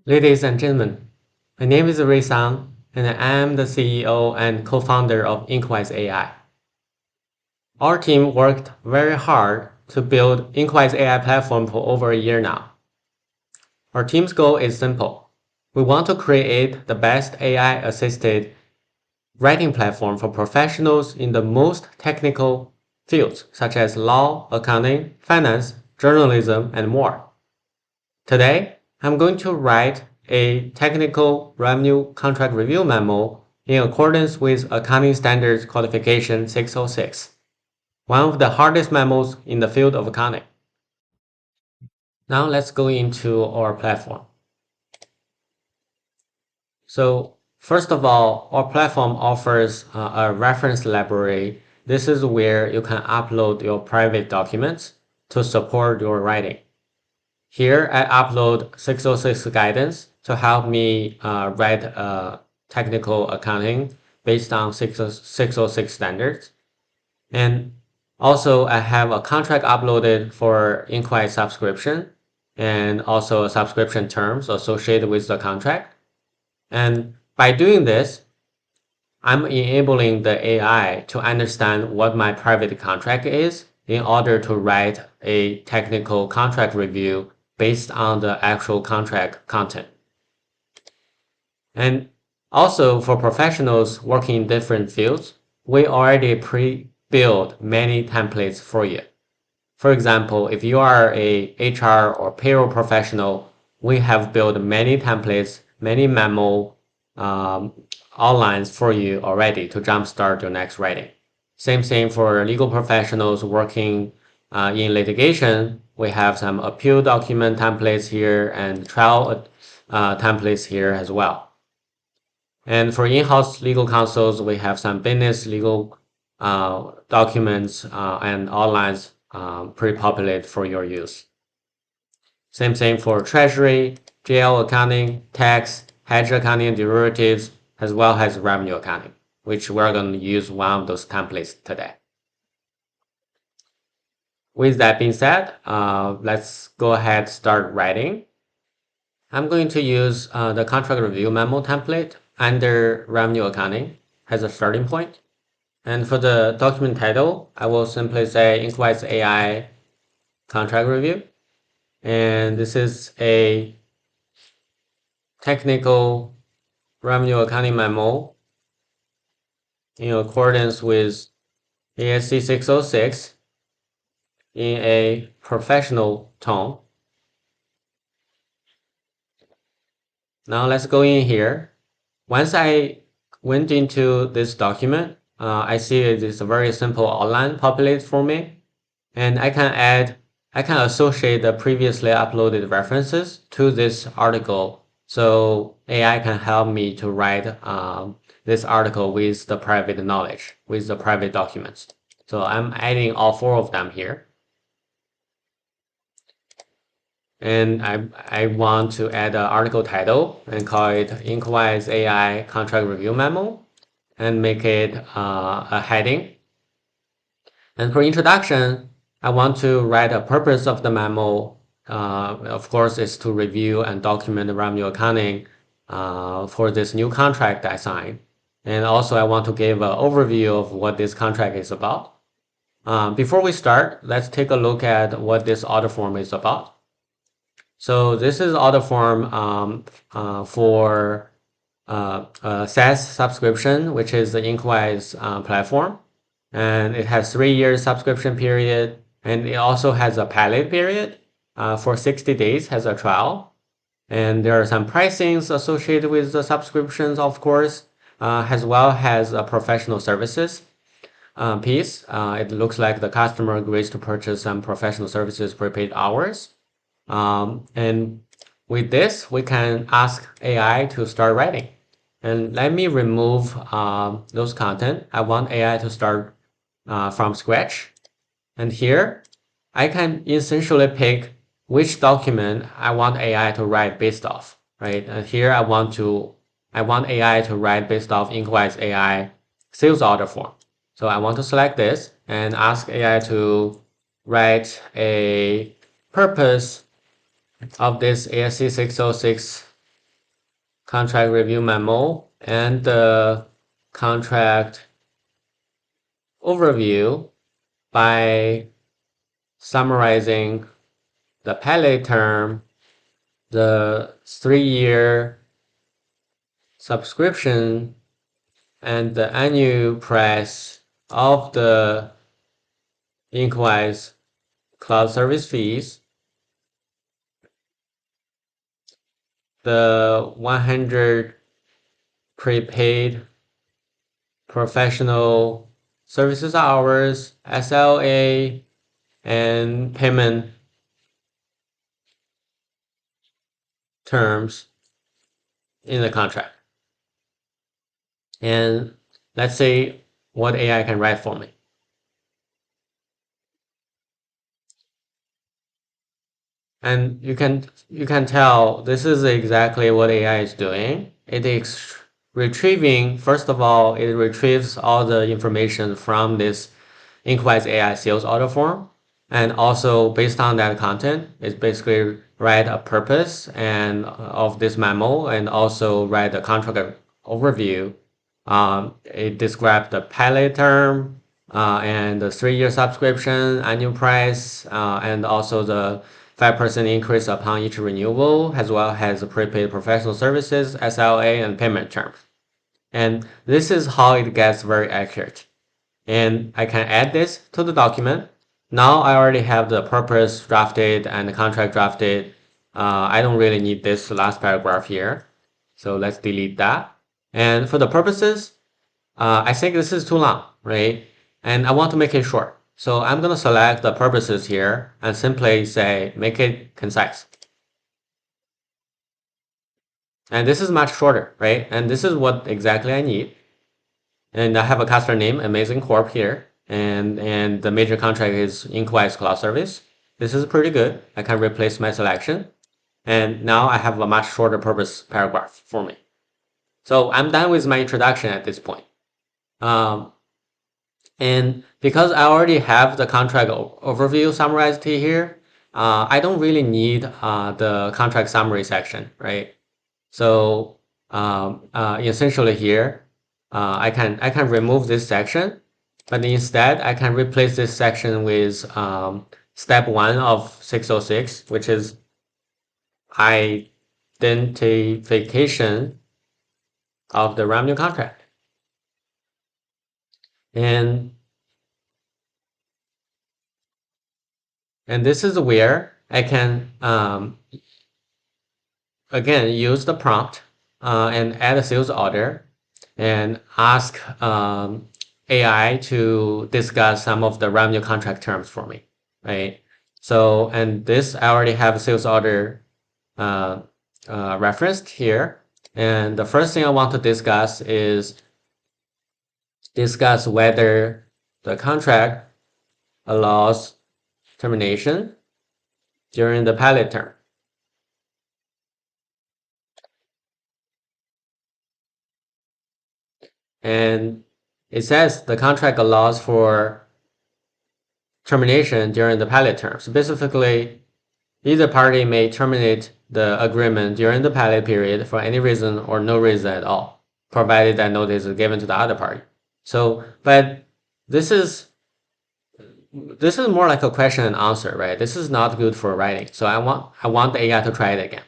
Ladies and gentlemen, my name is Ray Sang, and I am the CEO and co-founder of Inkwise AI. Our team worked very hard to build Inkwise AI platform for over a year now. Our team's goal is simple. We want to create the best AI-assisted writing platform for professionals in the most technical fields, such as law, accounting, finance, journalism, and more. Today, I'm going to write a technical revenue contract review memo in accordance with Accounting Standards Codification 606, one of the hardest memos in the field of accounting. Now let's go into our platform. So first of all, our platform offers a reference library. This is where you can upload your private documents to support your writing. Here, I upload 606 guidance to help me write technical accounting based on 606 standards. And also, I have a contract uploaded for Inkwise subscription and also subscription terms associated with the contract. And by doing this, I'm enabling the AI to understand what my private contract is in order to write a technical contract review based on the actual contract content. And also for professionals working in different fields, we already pre-built many templates for you. For example, if you are a HR or payroll professional, we have built many templates, many memo outlines for you already to jumpstart your next writing. Same thing for legal professionals working in litigation. We have some appeal document templates here and trial templates here as well. And for in-house legal counsels, we have some business legal documents and outlines pre-populated for your use. Same thing for treasury, GL accounting, tax, hedge accounting, derivatives, as well as revenue accounting, which we're going to use one of those templates today. With that being said, let's go ahead start writing. I'm going to use the contract review memo template under revenue accounting as a starting point. And for the document title, I will simply say Inkwise AI contract review. And this is a technical revenue accounting memo in accordance with ASC 606 in a professional tone. Now let's go in here. Once I went into this document, I see it is a very simple outline populated for me, and I can associate the previously uploaded references to this article, so AI can help me to write this article with the private knowledge, with the private documents. So I'm adding all four of them here. And I want to add an article title and call it Inkwise AI Contract Review Memo and make it a heading. And for introduction, I want to write a purpose of the memo. Of course, is to review and document the revenue accounting for this new contract I signed. And also I want to give an overview of what this contract is about. Before we start, let's take a look at what this order form is about. So this is order form for SaaS subscription, which is the Inkwise platform. And it has 3 years subscription period. And it also has a pilot period for 60 days as a trial. And there are some pricings associated with the subscriptions, of course, as well as a professional services piece. It looks like the customer agrees to purchase some professional services prepaid hours. And with this, we can ask AI to start writing. And let me remove those content. I want AI to start from scratch. And here, I can essentially pick which document I want AI to write based off, right? And here I want AI to write based off Inkwise AI sales order form. So I want to select this and ask AI to write a purpose of this ASC 606 contract review memo and the contract overview by summarizing the pilot term, the 3-year subscription, and the annual price of the Inkwise cloud service fees, the 100 prepaid professional services hours, SLA, and payment terms in the contract. And let's see what AI can write for me. And you can tell this is exactly what AI is doing. It is retrieving, first of all, it retrieves all the information from this Inkwise AI sales order form. And also based on that content, it's basically write a purpose and of this memo and also write the contract overview. It describes the pilot term and the 3-year subscription, annual price, and also the 5% increase upon each renewal, as well as the prepaid professional services, SLA, and payment terms. And this is how it gets very accurate. And I can add this to the document. Now I already have the purpose drafted and the contract drafted. I don't really need this last paragraph here. So let's delete that. And for the purposes, I think this is too long, right? And I want to make it short. So I'm going to select the purposes here and simply say, make it concise. And this is much shorter, right? And this is what exactly I need. And I have a customer name, Amazing Corp here. And the major contract is Inkwise Cloud Service. This is pretty good. I can replace my selection. And now I have a much shorter purpose paragraph for me. So I'm done with my introduction at this point. And because I already have the contract overview summarized here, I don't really need the contract summary section, right? So essentially here, I can remove this section, but instead I can replace this section with step 1 of 606, which is identification of the revenue contract. And this is where I can again use the prompt and add a sales order and ask AI to discuss some of the revenue contract terms for me, right? So, and this I already have a sales order referenced here. And the first thing I want to discuss is whether the contract allows termination during the pilot term. And it says the contract allows for termination during the pilot term. Specifically, either party may terminate the agreement during the pilot period for any reason or no reason at all, provided that notice is given to the other party. So, but this is more like a question and answer, right? This is not good for writing. So I want the AI to try it again.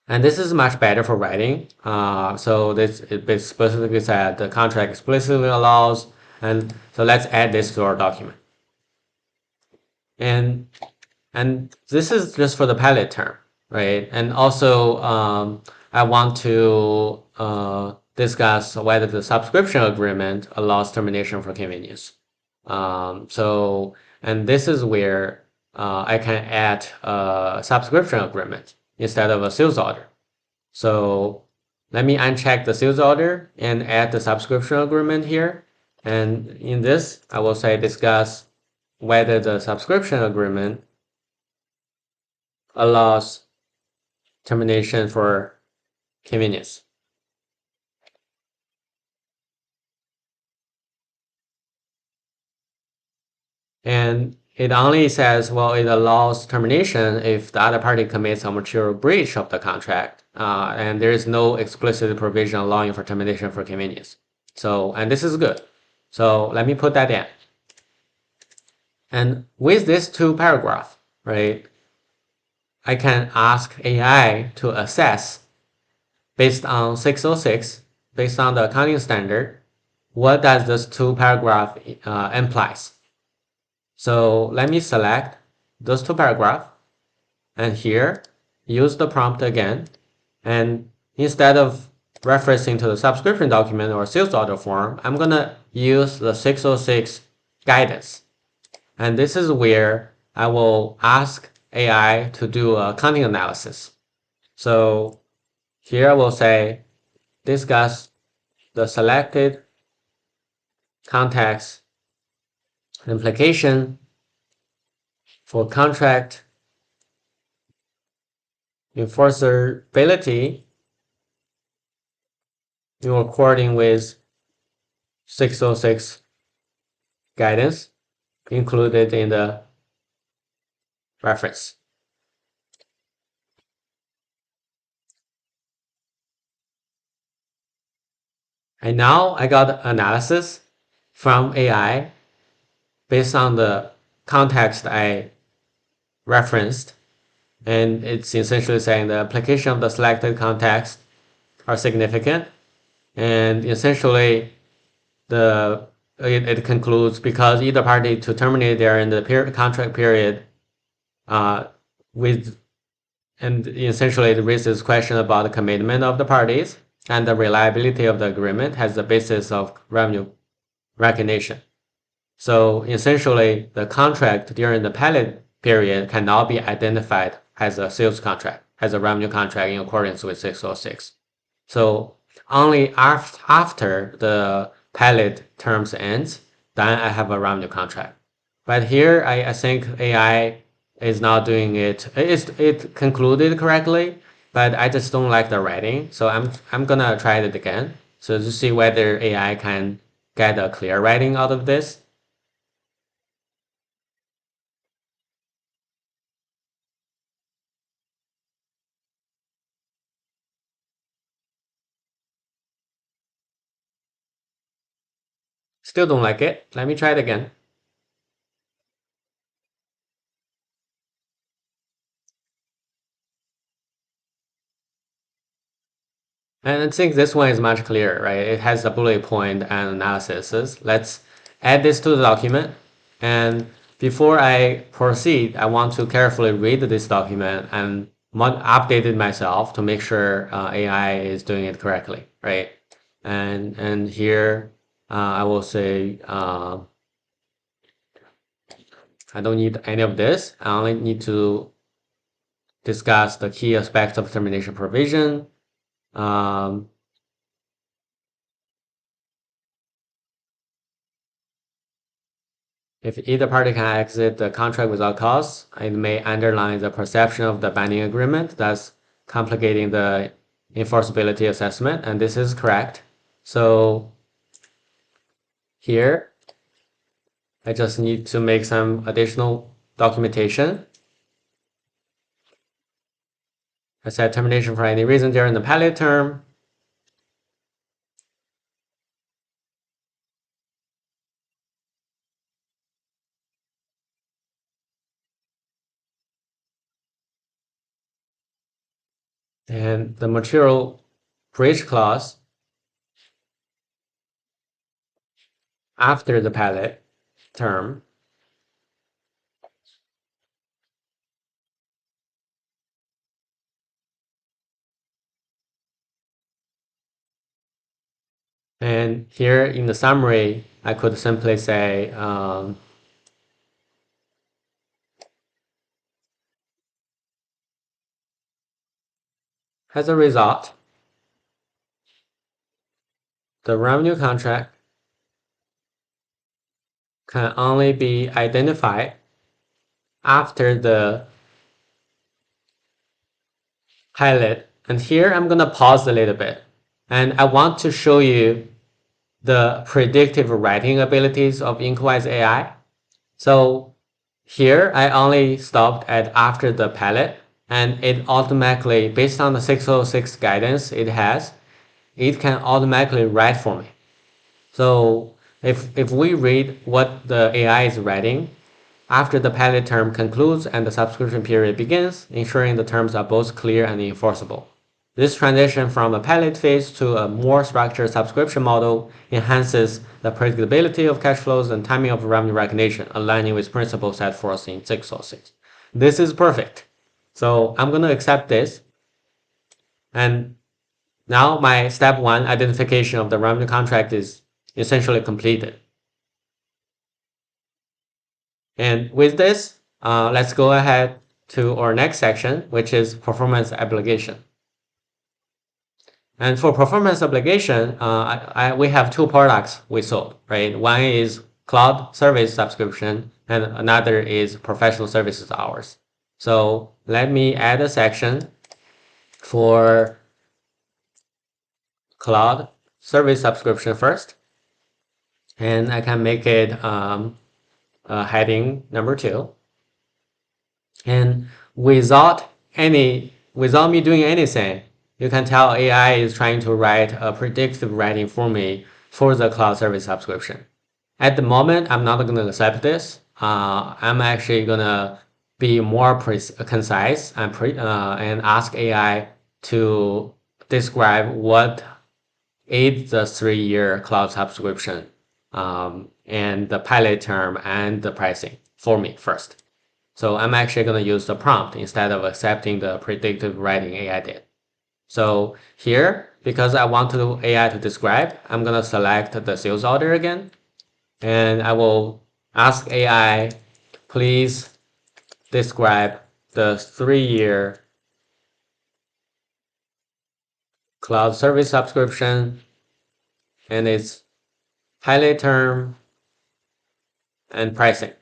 And this is much better for writing. So it specifically said the contract explicitly allows, and so let's add this to our document. And this is just for the pilot term, right? And also I want to discuss whether the subscription agreement allows termination for convenience. So, and this is where I can add a subscription agreement instead of a sales order. So let me uncheck the sales order and add the subscription agreement here. And in this, I will say discuss whether the subscription agreement allows termination for convenience. And it only says, well, it allows termination if the other party commits a material breach of the contract and there is no explicit provision allowing for termination for convenience. So, and this is good. So let me put that in. And with this two paragraph, right, I can ask AI to assess based on 606, based on the accounting standard, what does this two paragraph implies. So let me select those two paragraphs and here use the prompt again. And instead of referencing to the subscription document or sales order form, I'm going to use the 606 guidance. And this is where I will ask AI to do a accounting analysis. So here I will say, discuss the selected context implication for contract enforceability in according with 606 guidance included in the reference. And now I got analysis from AI based on the context I referenced. And it's essentially saying the application of the selected context are significant. And essentially, it concludes because either party to terminate there in the contract period with, and essentially it raises question about the commitment of the parties and the reliability of the agreement as the basis of revenue recognition. So essentially, the contract during the pilot period cannot be identified as a sales contract, as a revenue contract in accordance with 606. So only after the pilot terms ends, then I have a revenue contract. But here, I think AI is not doing it. It concluded correctly, but I just don't like the writing. So I'm gonna try it again. So to see whether AI can get a clear writing out of this. Still don't like it. Let me try it again. And I think this one is much clearer, right? It has a bullet point and analysis. Let's add this to the document. And before I proceed, I want to carefully read this document and update it myself to make sure AI is doing it correctly, right? And here I will say I don't need any of this. I only need to discuss the key aspects of termination provision. If either party can exit the contract without cause, it may underline the perception of the binding agreement, thus complicating the enforceability assessment, and this is correct. So here, I just need to make some additional documentation. I said termination for any reason during the pilot term. And the material breach clause after the pilot term. And here in the summary, I could simply say, as a result, the revenue contract can only be identified after the pilot. And here I'm going to pause a little bit. And I want to show you the predictive writing abilities of Inkwise AI. So here I only stopped at after the pilot. and it automatically, based on the 606 guidance it can automatically write for me. So if we read what the AI is writing, after the pilot term concludes and the subscription period begins, ensuring the terms are both clear and enforceable. This transition from a pilot phase to a more structured subscription model enhances the predictability of cash flows and timing of revenue recognition, aligning with principles set forth in 606. This is perfect. So I'm going to accept this. And now my step one identification of the revenue contract is essentially completed. And with this, let's go ahead to our next section, which is performance obligation. And for performance obligation, we have two products we sold, right? One is cloud service subscription, and another is professional services hours. So let me add a section for cloud service subscription first, and I can make it heading number 2. And without me doing anything, you can tell AI is trying to write a predictive writing for me for the cloud service subscription. At the moment, I'm not going to accept this. I'm actually going to be more concise and ask AI to describe what is the 3-year cloud subscription and the pilot term and the pricing for me first. So I'm actually going to use the prompt instead of accepting the predictive writing AI did. So here, because I want the AI to describe, I'm going to select the sales order again. And I will ask AI, please describe the 3-year cloud service subscription and its pilot term and pricing.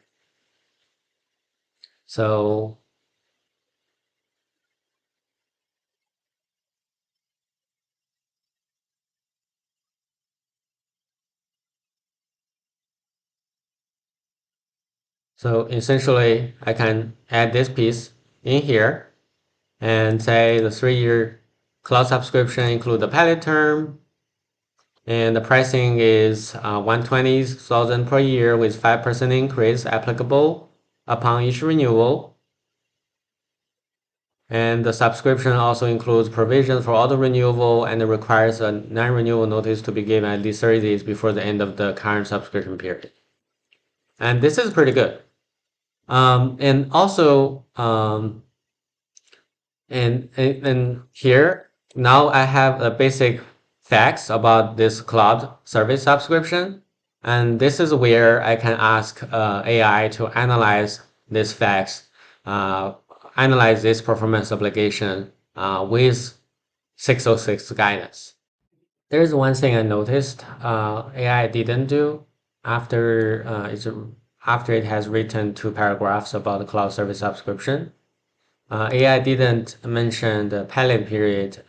So essentially, I can add this piece in here and say the 3-year cloud subscription include the pilot term, and the pricing is 120,000 per year with 5% increase applicable upon each renewal. And the subscription also includes provisions for auto renewal, and it requires a non-renewal notice to be given at least 30 days before the end of the current subscription period. And this is pretty good. And also, and here, now I have a basic facts about this cloud service subscription. And this is where I can ask AI to analyze these facts, analyze this performance obligation with 606 guidance. There's one thing I noticed AI didn't do after after it has written 2 paragraphs about the cloud service subscription. AI didn't mention the pilot period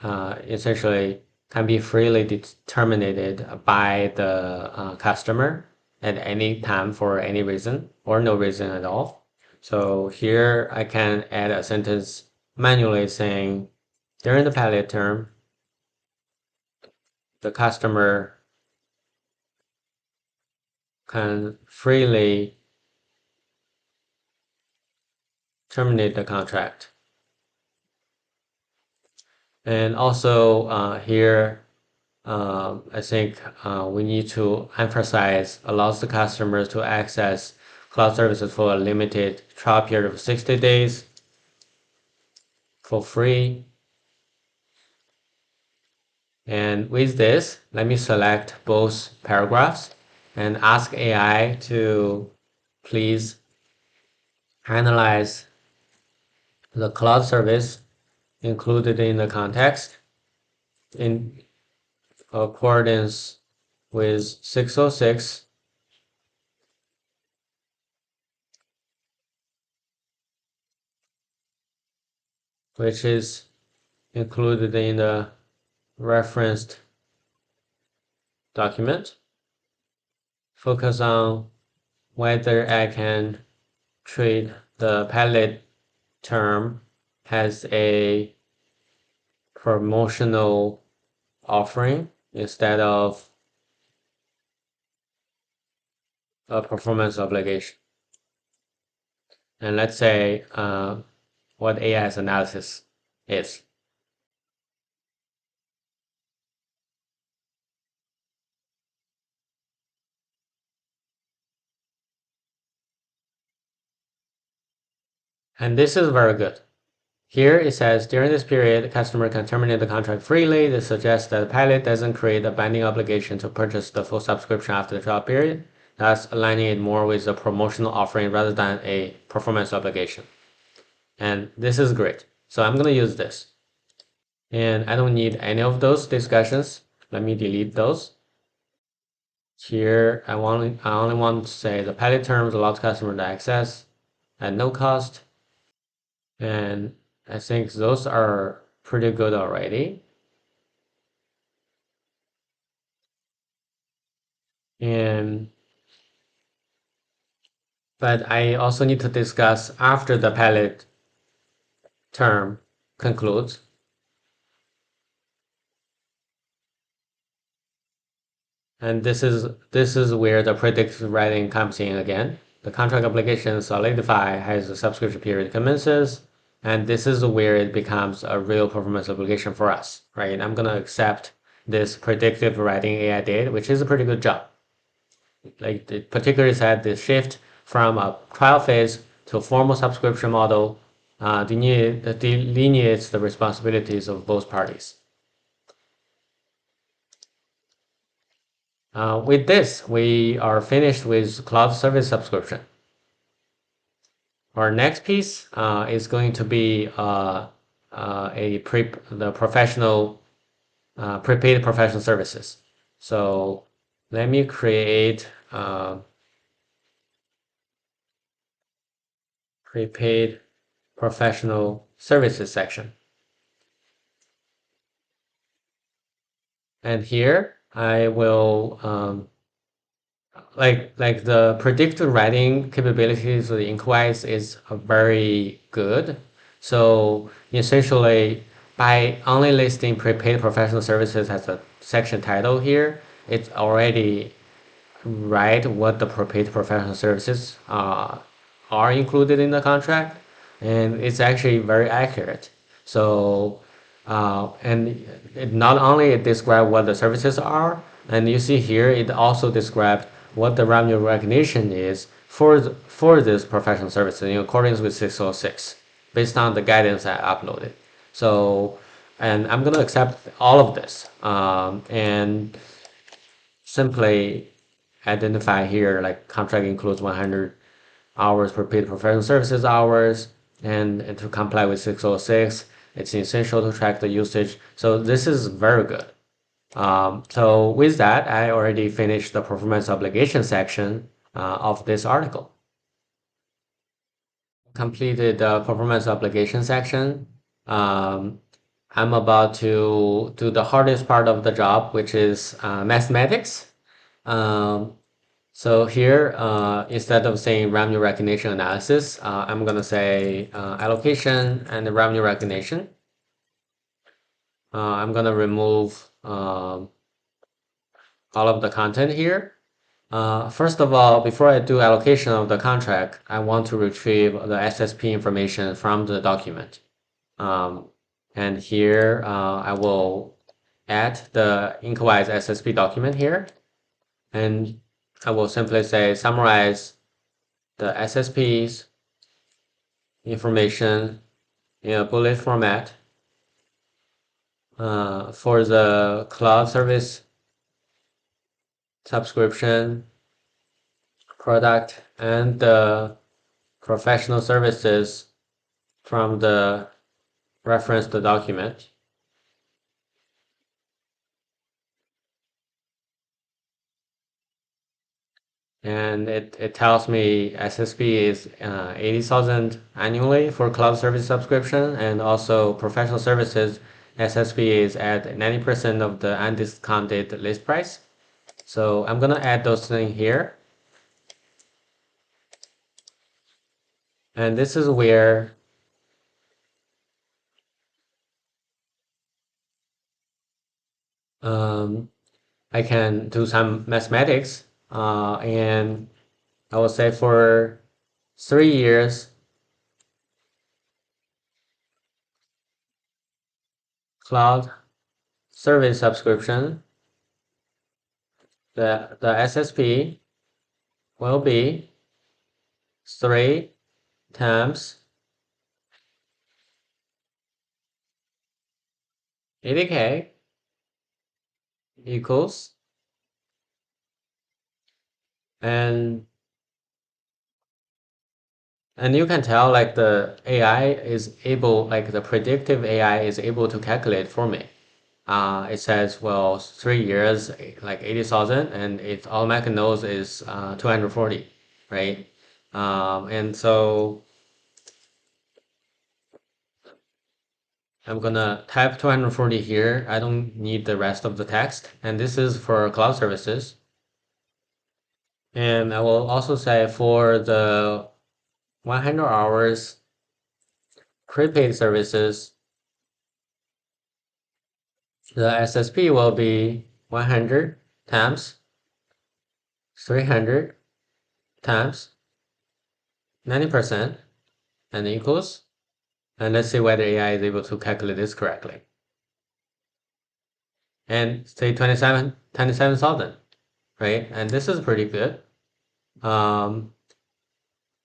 essentially can be freely determined by the customer at any time for any reason or no reason at all. So here I can add a sentence manually saying during the pilot term, the customer can freely terminate the contract. And also here, I think we need to emphasize allows the customers to access cloud services for a limited trial period of 60 days for free. And with this, let me select both paragraphs and ask AI to please analyze the cloud service included in the context in accordance with 606, which is included in the referenced document. Focus on whether I can treat the pilot term has a promotional offering instead of a performance obligation. And let's say what AI's analysis is. And this is very good. Here it says, during this period, the customer can terminate the contract freely. This suggests that the pilot doesn't create a binding obligation to purchase the full subscription after the trial period, thus aligning it more with a promotional offering rather than a performance obligation. And this is great. So I'm going to use this. And I don't need any of those discussions. Let me delete those. Here, I only want to say the pilot terms allows customer to access at no cost. And I think those are pretty good already. And but I also need to discuss after the pilot term concludes. And this is where the predictive writing comes in again. The contract obligation solidify as the subscription period commences, and this is where it becomes a real performance obligation for us, right? I'm gonna accept this predictive writing AI did, which is a pretty good job. Like it particularly said the shift from a trial phase to a formal subscription model delineates the responsibilities of both parties. With this, we are finished with cloud service subscription. Our next piece is going to be the professional prepaid professional services. So let me create prepaid professional services section. And here I will like the predictive writing capabilities of the Inkwise is very good. So essentially, by only listing prepaid professional services as a section title here, it's already write what the prepaid professional services are included in the contract, and it's actually very accurate. So, and it not only it describes what the services are, and you see here it also describes what the revenue recognition is for this professional services in accordance with 606, based on the guidance I uploaded. So, and I'm gonna accept all of this, and simply identify here like contract includes 100 hours per paid professional services hours, and to comply with 606 it's essential to track the usage. So this is very good. So with that, I already finished the performance obligation section of this article. Completed the performance obligation section. um, I'm about to do the hardest part of the job, which is mathematics. um, So here, instead of saying revenue recognition analysis, I'm going to say allocation and the revenue recognition. I'm going to remove all of the content here. First of all, before I do allocation of the contract, I want to retrieve the SSP information from the document. Um, and here, I will add the Inkwise SSP document here. And I will simply say summarize the SSP's information in a bullet format for the cloud service subscription product and the professional services from the reference the document. And it tells me SSP is 80,000 annually for cloud service subscription, and also professional services SSP is at 90% of the undiscounted list price. So I'm gonna add those things here. And this is where Um, I can do some mathematics, and I will say for 3 years, cloud service subscription, the SSP will be 3 times 80K equals, and you can tell like the AI is able, like the predictive AI is able to calculate for me. It says, well, 3 years, like 80,000, and it automatically knows is 240, right? And so I'm gonna type 240 here. I don't need the rest of the text. And this is for cloud services. And I will also say for the 100 hours prepaid services, the SSP will be 100 times 300 times 90% and equals. And let's see whether AI is able to calculate this correctly. And say 27,000, right? And this is pretty good. Um,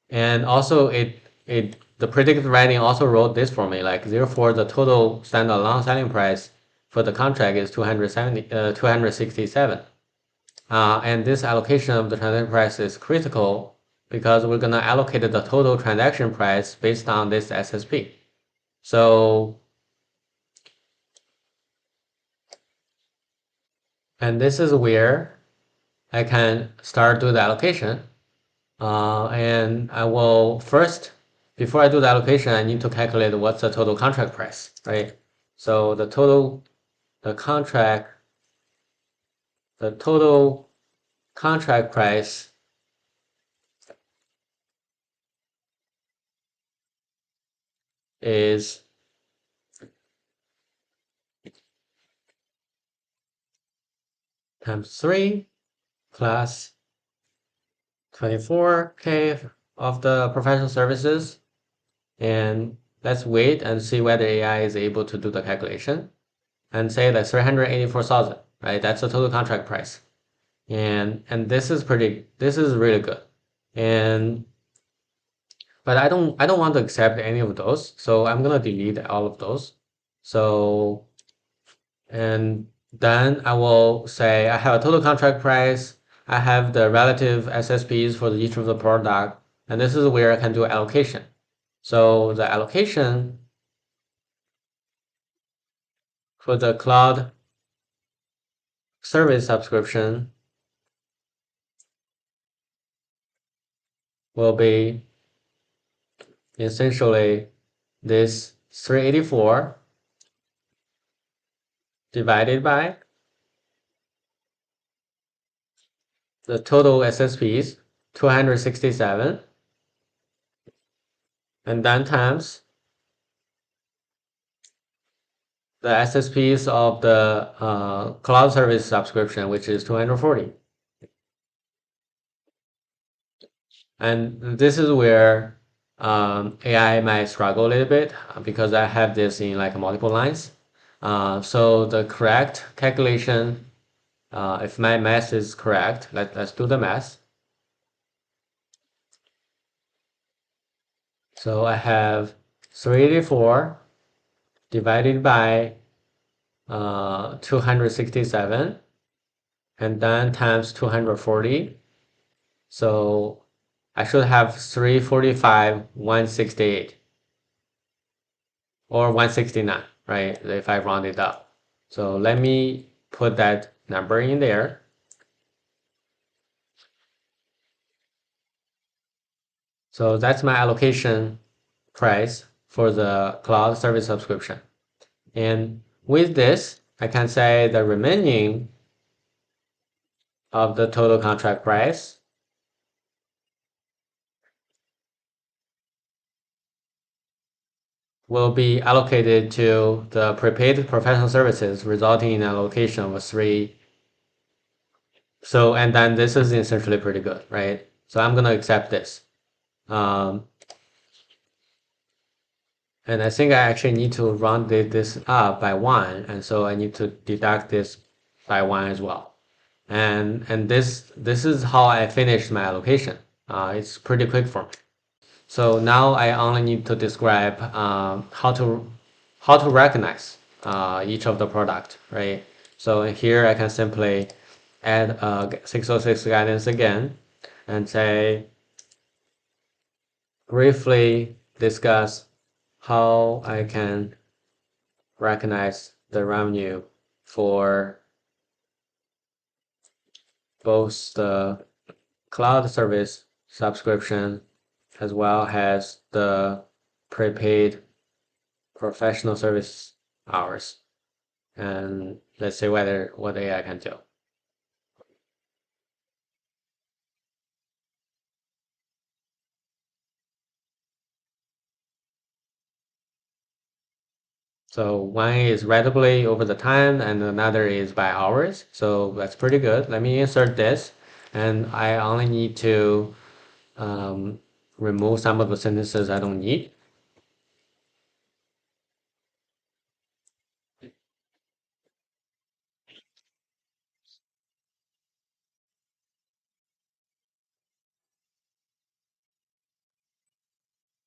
and also the predictive writing also wrote this for me, like therefore the total standalone selling price for the contract is 267. And this allocation of the transaction price is critical because we're gonna allocate the total transaction price based on this SSP. So, and this is where I can start do the allocation. And I will first, before I do the allocation, I need to calculate what's the total contract price, right? So the total contract price is times 3 plus 24K of the professional services. And let's wait and see whether AI is able to do the calculation and say that 384,000, right? That's the total contract price. And this is really good. And but I don't want to accept any of those, so I'm gonna delete all of those. So, and then I will say I have a total contract price, I have the relative SSPs for each of the product, and this is where I can do allocation. So the allocation for the cloud service subscription will be essentially this 384 divided by the total SSPs, 267, and then times the SSPs of the cloud service subscription, which is 240. And this is where AI might struggle a little bit because I have this in like multiple lines. So the correct calculation, if my math is correct, let's do the math. So I have 384 divided by 267 and then times 240. So I should have 345, 168 or 169, right? If I round it up. So let me put that number in there. So that's my allocation price for the cloud service subscription. And with this, I can say the remaining of the total contract price will be allocated to the prepaid professional services, resulting in an allocation of three. So, and then this is essentially pretty good, right? So I'm gonna accept this. Um, and I think I actually need to round this up by one, and so I need to deduct this by one as well. And this is how I finished my allocation. It's pretty quick for me. So now I only need to describe how to recognize each of the product, right? So here I can simply add 606 guidance again and say briefly discuss how I can recognize the revenue for both the cloud service subscription as well as the prepaid professional service hours. And let's see whether what AI can do. So one is ratably over the time and another is by hours. So that's pretty good. Let me insert this, and I only need to um, remove some of the sentences I don't need.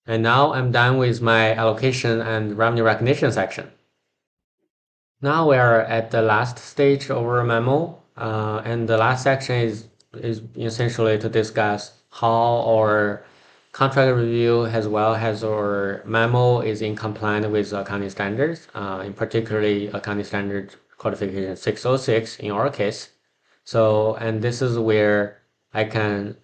And now I'm done with my allocation and revenue recognition section. Now we are at the last stage of our memo, and the last section is essentially to discuss how our contract review as well as our memo is in compliance with accounting standards, in particularly accounting standard codification 606 in our case. So, and this is where I can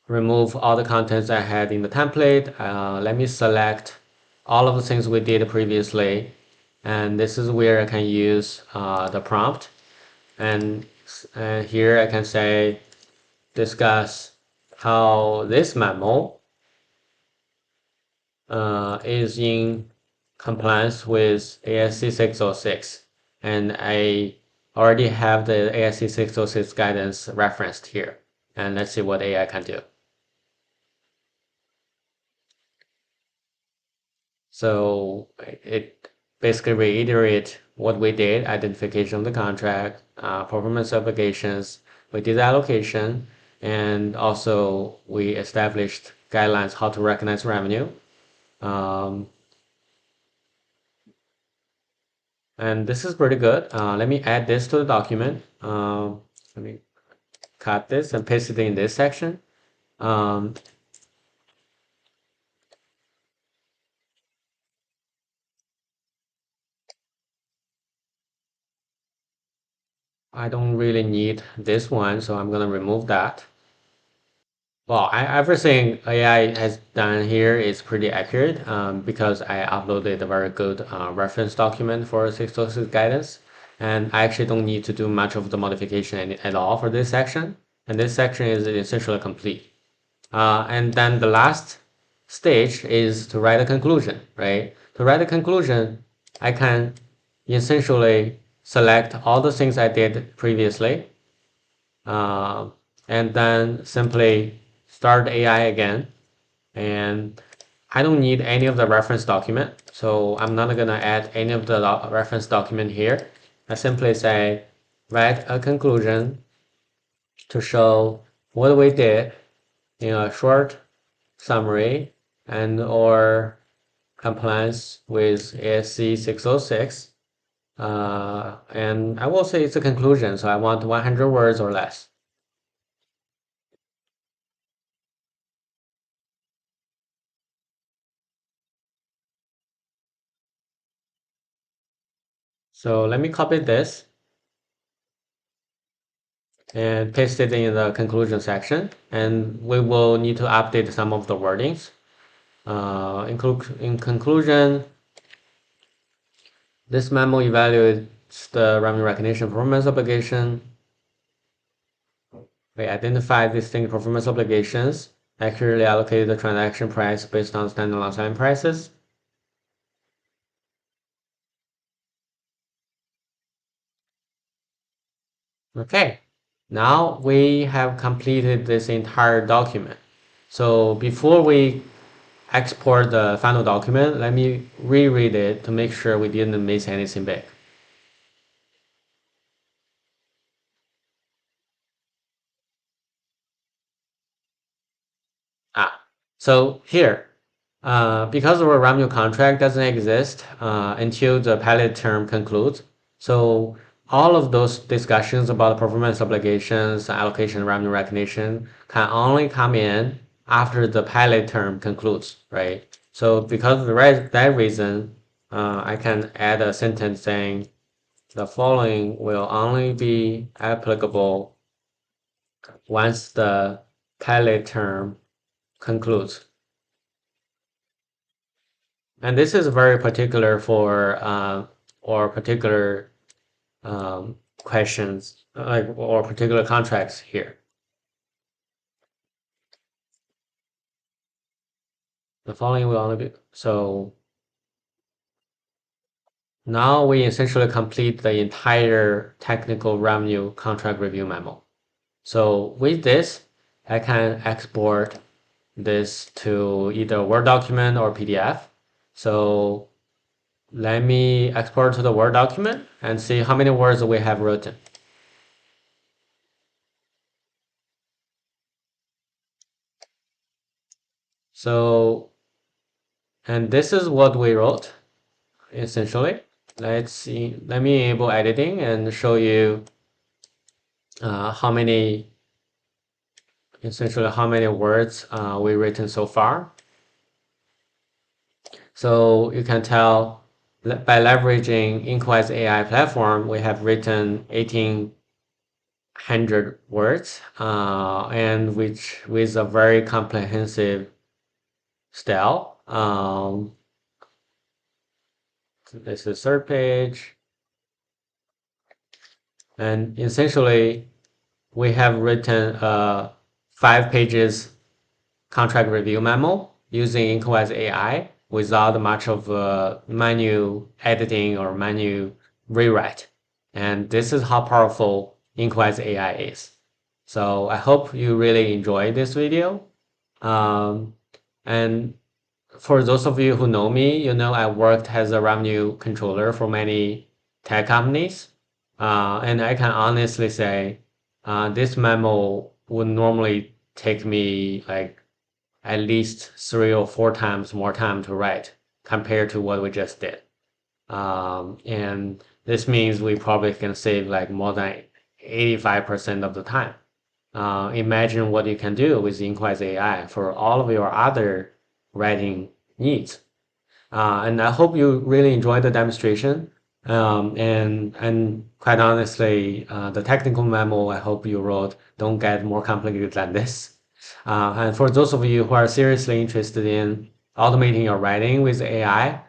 remove all the contents I had in the template. Let me select all of the things we did previously. And this is where I can use the prompt. And here I can say, discuss how this memo is in compliance with ASC 606. And I already have the ASC 606 guidance referenced here. And let's see what AI can do. So it basically reiterate what we did, identification of the contract, performance obligations, we did allocation, and also we established guidelines how to recognize revenue. Um, and this is pretty good. Let me add this to the document. Let me cut this and paste it in this section. Um, I don't really need this one, so I'm gonna remove that. Well, everything AI has done here is pretty accurate because I uploaded a very good reference document for 606 guidance. And I actually don't need to do much of the modification at all for this section. And this section is essentially complete. And then the last stage is to write a conclusion, right? To write a conclusion, I can essentially select all the things I did previously uh, and then simply start AI again. And I don't need any of the reference document, so I'm not gonna add any of the reference document here. I simply say, write a conclusion to show what we did in a short summary and or compliance with ASC 606. And I will say it's a conclusion, so I want 100 words or less. So let me copy this and paste it in the conclusion section. And we will need to update some of the wordings. In conclusion, this memo evaluates the revenue recognition performance obligation. We identified distinct performance obligations, accurately allocated the transaction price based on standalone selling prices, Okay, now we have completed this entire document. So before we export the final document, let me reread it to make sure we didn't miss anything big. Ah, so here, because our revenue contract doesn't exist until the pilot term concludes, so all of those discussions about performance obligations, allocation, revenue recognition can only come in after the pilot term concludes, right? So because of that reason, I can add a sentence saying the following will only be applicable once the pilot term concludes. And this is very particular for or particular questions like or particular contracts here. The following will only be so now we essentially complete the entire technical revenue contract review memo. So with this, I can export this to either Word document or PDF. So let me export to the Word document and see how many words we have written. So, and this is what we wrote essentially. Let's see, let me enable editing and show you how many, essentially how many words we written so far. So you can tell by leveraging Inkwise AI platform, we have written 1,800 words, and which with a very comprehensive style. This is third page, and essentially we have written a 5 pages contract review memo using Inkwise AI without much of manual editing or manual rewrite. And this is how powerful Inkwise AI is. So I hope you really enjoyed this video. Um, and for those of you who know me, you know I worked as a revenue controller for many tech companies. And I can honestly say this memo would normally take me like at least 3 or 4 times more time to write compared to what we just did. And this means we probably can save like more than 85% of the time. Imagine what you can do with Inkwise AI for all of your other writing needs. And I hope you really enjoyed the demonstration. And quite honestly, the technical memo I hope you wrote don't get more complicated than this. And for those of you who are seriously interested in automating your writing with AI,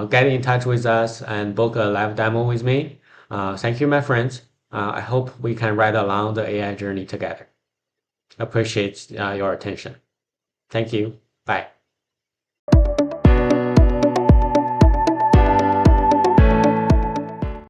get in touch with us and book a live demo with me. Thank you, my friends. I hope we can ride along the AI journey together. Appreciate your attention. Thank you. Bye.